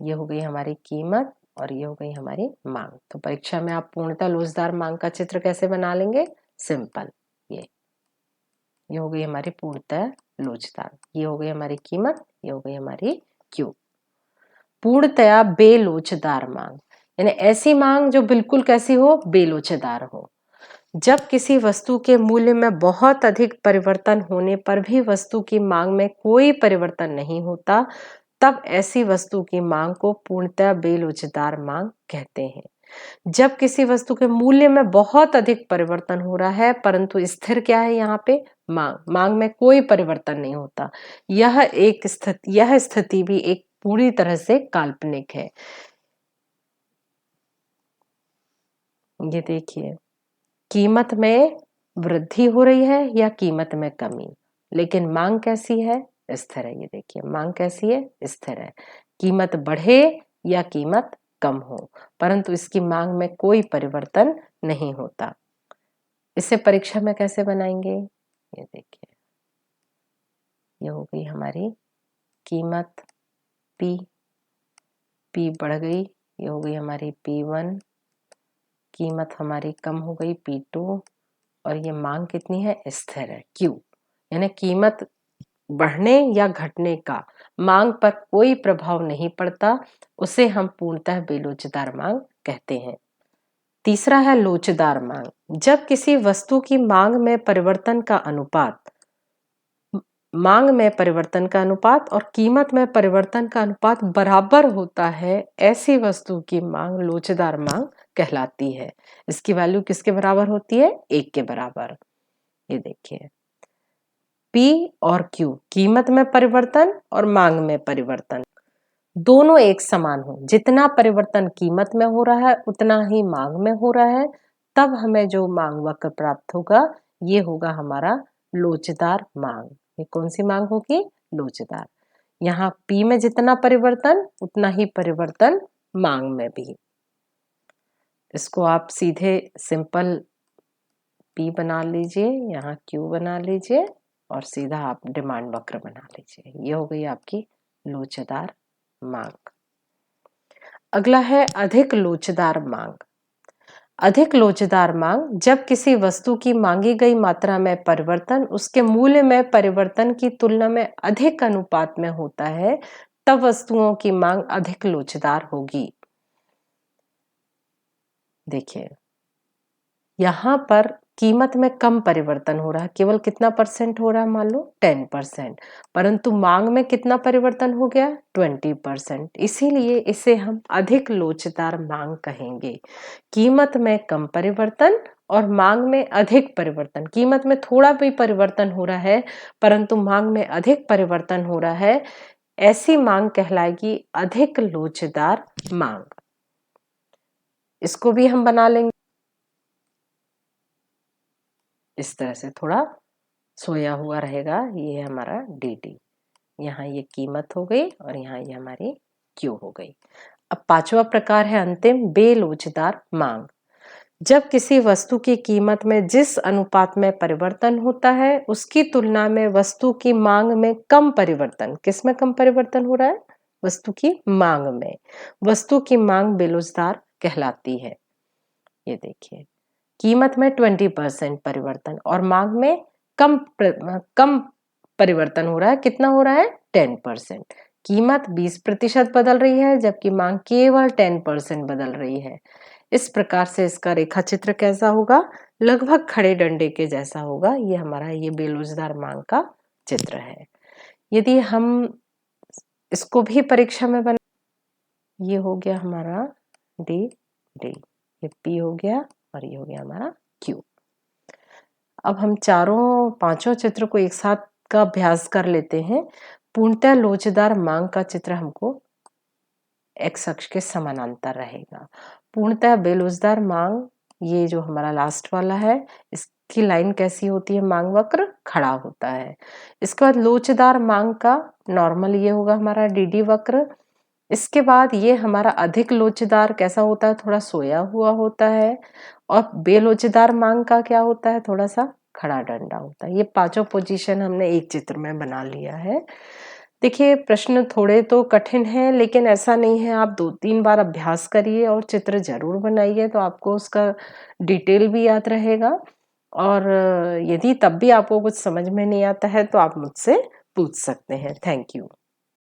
ये हो गई हमारी कीमत और ये हो गई हमारी मांग। तो परीक्षा में आप पूर्णतः लोचदार मांग का चित्र कैसे बना लेंगे, सिंपल, ये हो गई हमारी पूर्णतः लोचदार, ये हो गई हमारी कीमत, ये हो गई हमारी क्यू। पूर्णतया बेलोचदार मांग, यानी ऐसी मांग जो बिल्कुल कैसी हो, बेलोचदार हो। जब किसी वस्तु के मूल्य में बहुत अधिक परिवर्तन होने पर भी वस्तु की मांग में कोई परिवर्तन नहीं होता, तब ऐसी वस्तु की मांग को पूर्णतः बेलोचदार मांग कहते हैं। जब किसी वस्तु के मूल्य में बहुत अधिक परिवर्तन हो रहा है परंतु स्थिर क्या है, यहाँ पे मांग, मांग में कोई परिवर्तन नहीं होता, यह स्थिति भी एक पूरी तरह से काल्पनिक है। ये देखिए, कीमत में वृद्धि हो रही है या कीमत में कमी, लेकिन मांग कैसी है, स्थिर है। ये देखिए, मांग कैसी है, स्थिर है। कीमत बढ़े या कीमत कम हो, परंतु इसकी मांग में कोई परिवर्तन नहीं होता। इसे परीक्षा में कैसे बनाएंगे, ये देखिए, ये हो गई हमारी कीमत P, P बढ़ गई, ये हो गई हमारी P1, कीमत हमारी कम हो गई P2 और ये मांग कितनी है, स्थिर है, Q। यानी कीमत बढ़ने या घटने का मांग पर कोई प्रभाव नहीं पड़ता, उसे हम पूर्णतः बेलोचदार मांग कहते हैं। तीसरा है लोचदार मांग। जब किसी वस्तु की मांग में परिवर्तन का अनुपात और कीमत में परिवर्तन का अनुपात बराबर होता है, ऐसी वस्तु की मांग लोचदार मांग कहलाती है। इसकी वैल्यू किसके बराबर होती है? 1 के बराबर। ये देखिए, P और Q, कीमत में परिवर्तन और मांग में परिवर्तन दोनों एक समान हो, जितना परिवर्तन कीमत में हो रहा है उतना ही मांग में हो रहा है, तब हमें जो मांग वक्र प्राप्त होगा ये होगा हमारा लोचदार मांग। ये कौन सी मांग होगी? लोचदार। यहाँ P में जितना परिवर्तन उतना ही परिवर्तन मांग में भी। इसको आप सीधे सिंपल P बना लीजिए, यहाँ Q बना लीजिए और सीधा आप डिमांड वक्र बना लीजिए। ये हो गई आपकी लोचदार मांग। अगला है अधिक लोचदार मांग। अधिक लोचदार मांग, जब किसी वस्तु की मांगी गई मात्रा में परिवर्तन उसके मूल्य में परिवर्तन की तुलना में अधिक अनुपात में होता है, तब वस्तुओं की मांग अधिक लोचदार होगी। देखिए, यहां पर कीमत में कम परिवर्तन हो रहा है, केवल कितना परसेंट हो रहा है? मान लो 10%, परंतु मांग में कितना परिवर्तन हो गया? 20%। इसीलिए इसे हम अधिक लोचदार मांग कहेंगे। कीमत में कम परिवर्तन और मांग में अधिक परिवर्तन। कीमत में थोड़ा भी परिवर्तन हो रहा है परंतु मांग में अधिक परिवर्तन हो रहा है, ऐसी मांग कहलाएगी अधिक लोचदार मांग। इसको भी हम बना लेंगे इस तरह से, थोड़ा सोया हुआ रहेगा। ये हमारा dt, यहाँ ये कीमत हो गई और यहाँ ये हमारी Q हो गई। अब पांचवा प्रकार है अंतिम, बेलोचदार मांग। जब किसी वस्तु की कीमत में जिस अनुपात में परिवर्तन होता है उसकी तुलना में वस्तु की मांग में कम परिवर्तन। किस में कम परिवर्तन हो रहा है? वस्तु की मांग में। वस्तु की मांग बेलोचदार कहलाती है। ये देखिए, कीमत में 20% परिवर्तन और मांग में कम परिवर्तन हो रहा है। कितना हो रहा है? 10%। कीमत 20% बदल रही है जबकि मांग केवल 10% बदल रही है। इस प्रकार से इसका रेखा चित्र कैसा होगा? लगभग खड़े डंडे के जैसा होगा। ये हमारा ये बेलोचदार मांग का चित्र है। यदि हम इसको भी परीक्षा में बना, ये हो गया हमारा डी, ये पी हो गया और ये हो गया हमारा क्यू। अब हम पांचों चित्र को एक साथ का अभ्यास कर लेते हैं। पूर्णतः लोचदार मांग का चित्र हमको एक्स अक्ष के समानांतर रहेगा। पूर्णतः बेलोचदार मांग, ये जो हमारा लास्ट वाला है, इसकी लाइन कैसी होती है? मांग वक्र खड़ा होता है। इसके बाद लोचदार मांग का नॉर्मल ये होगा हमारा डी वक्र। इसके बाद ये हमारा अधिक लोचदार कैसा होता है? थोड़ा सोया हुआ होता है। और बेलोचदार मांग का क्या होता है? थोड़ा सा खड़ा डंडा होता है। ये पांचों पोजीशन हमने एक चित्र में बना लिया है। देखिए, प्रश्न थोड़े तो कठिन हैं लेकिन ऐसा नहीं है, आप 2-3 बार अभ्यास करिए और चित्र जरूर बनाइए तो आपको उसका डिटेल भी याद रहेगा। और यदि तब भी आपको कुछ समझ में नहीं आता है तो आप मुझसे पूछ सकते हैं। Thank you.